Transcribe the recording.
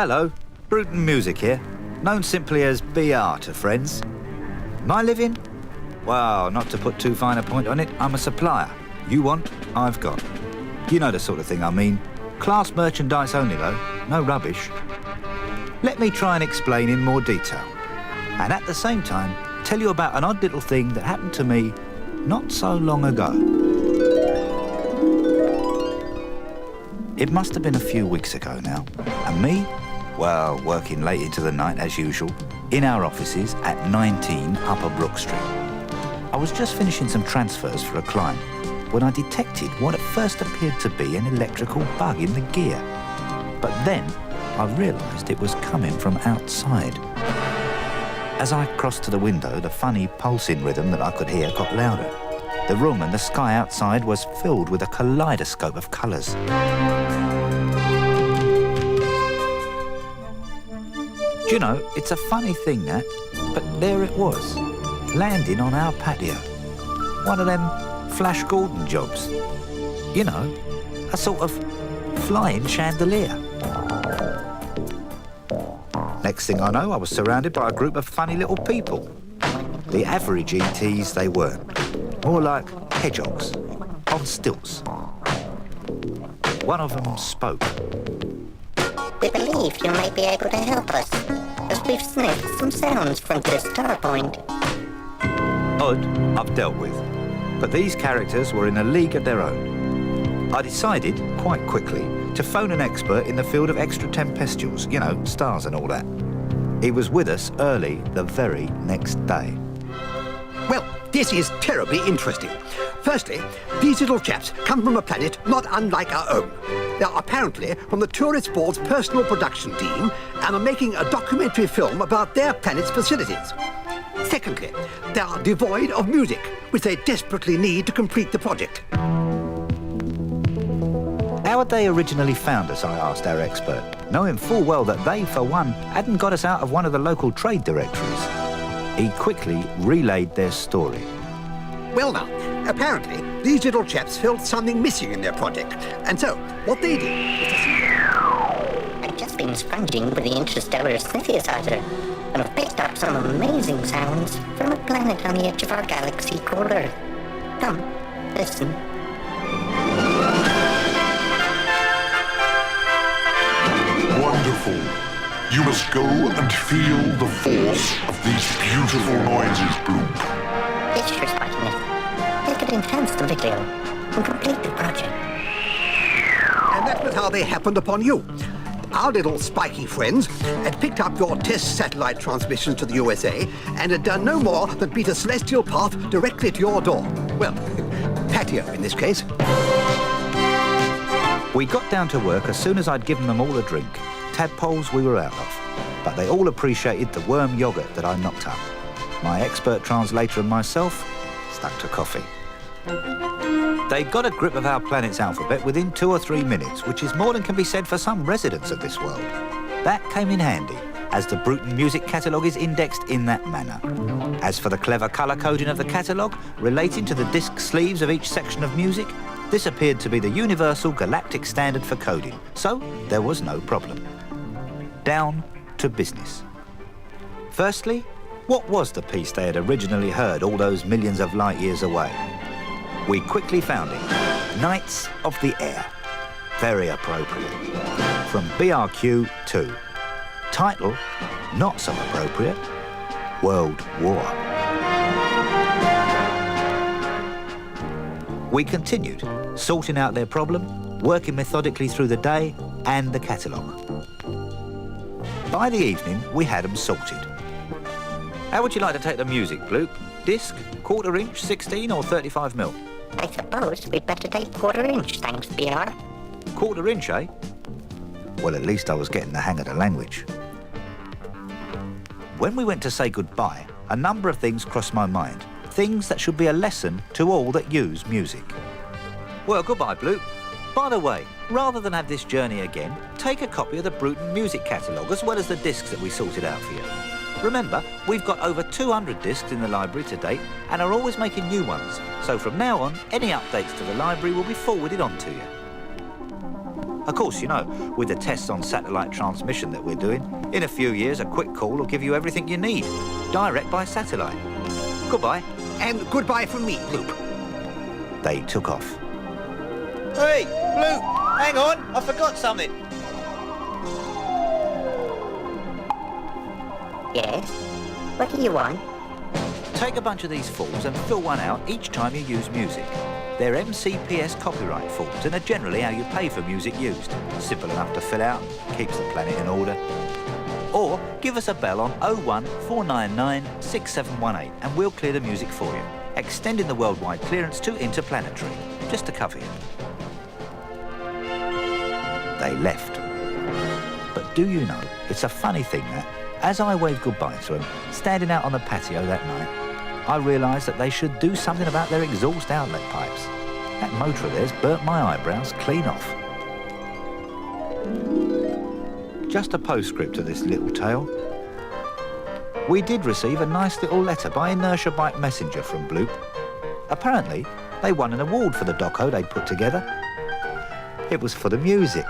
Hello, Bruton Music here, known simply as BR to friends. My living? Well, not to put too fine a point on it, I'm a supplier. You want, I've got. You know the sort of thing I mean. Class merchandise only though, no rubbish. Let me try and explain in more detail. And at the same time, tell you about an odd little thing that happened to me not so long ago. It must have been a few weeks ago now, and me, well, working late into the night as usual, in our offices at 19 Upper Brook Street. I was just finishing some transfers for a client when I detected what at first appeared to be an electrical bug in the gear. But then I realised it was coming from outside. As I crossed to the window, the funny pulsing rhythm that I could hear got louder. The room and the sky outside was filled with a kaleidoscope of colours. Do you know, it's a funny thing that, but there it was, landing on our patio. One of them Flash Gordon jobs. You know, a sort of flying chandelier. Next thing I know, I was surrounded by a group of funny little people. The average ETs they weren't. More like hedgehogs, on stilts. One of them spoke. We believe you may be able to help us, as we've sniffed some sounds from this star point. Odd, I've dealt with, but these characters were in a league of their own. I decided, quite quickly, to phone an expert in the field of extratempestuals, you know, stars and all that. He was with us early the very next day. Well, this is terribly interesting. Firstly, these little chaps come from a planet not unlike our own. They are apparently from the Tourist Board's personal production team and are making a documentary film about their planet's facilities. Secondly, they are devoid of music, which they desperately need to complete the project. How had they originally found us, I asked our expert, knowing full well that they, for one, hadn't got us out of one of the local trade directories. He quickly relayed their story. Well now, apparently, these little chaps felt something missing in their project, and so what they did was to see... I've just been scrounging with the interstellar synthesizer, and have picked up some amazing sounds from a planet on the edge of our galaxy called Earth. Come, listen. Wonderful. You must go and feel the force of these beautiful noises, Bloop. Yes, your spikiness. They could enhance the video and complete the project. And that was how they happened upon you. Our little spiky friends had picked up your test satellite transmissions to the USA and had done no more than beat a celestial path directly to your door. Well, patio in this case. We got down to work as soon as I'd given them all a drink. Tadpoles we were out of, but they all appreciated the worm yoghurt that I knocked up. My expert translator and myself stuck to coffee. They got a grip of our planet's alphabet within 2 or 3 minutes, which is more than can be said for some residents of this world. That came in handy, as the Bruton music catalogue is indexed in that manner. As for the clever colour coding of the catalogue, relating to the disc sleeves of each section of music, this appeared to be the universal galactic standard for coding, so there was no problem. Down to business. Firstly, what was the piece they had originally heard all those millions of light years away? We quickly found it. Knights of the Air. Very appropriate. From BRQ 2. Title, not so appropriate. World War. We continued, sorting out their problem, working methodically through the day and the catalogue. By the evening, we had them sorted. How would you like to take the music, Bloop? Disc, 1/4 inch, 16 or 35mm? I suppose we'd better take 1/4 inch, thanks, BR. 1/4 inch, eh? Well, at least I was getting the hang of the language. When we went to say goodbye, a number of things crossed my mind. Things that should be a lesson to all that use music. Well, goodbye, Bloop. By the way, rather than have this journey again, take a copy of the Bruton music catalogue as well as the discs that we sorted out for you. Remember, we've got over 200 discs in the library to date and are always making new ones. So from now on, any updates to the library will be forwarded on to you. Of course, you know, with the tests on satellite transmission that we're doing, in a few years a quick call will give you everything you need, direct by satellite. Goodbye. And goodbye from me, Bloop. They took off. Hey, Bloop, hang on, I forgot something. Yes? What do you want? Take a bunch of these forms and fill one out each time you use music. They're MCPS copyright forms and are generally how you pay for music used. Simple enough to fill out, keeps the planet in order. Or give us a bell on 01 499 6718 and we'll clear the music for you, extending the worldwide clearance to interplanetary, just to cover you. They left. But do you know, it's a funny thing that, as I waved goodbye to them, standing out on the patio that night, I realised that they should do something about their exhaust outlet pipes. That motor of theirs burnt my eyebrows clean off. Just a postscript to this little tale. We did receive a nice little letter by Inertia Bike Messenger from Bloop. Apparently, they won an award for the doco they'd put together. It was for the music.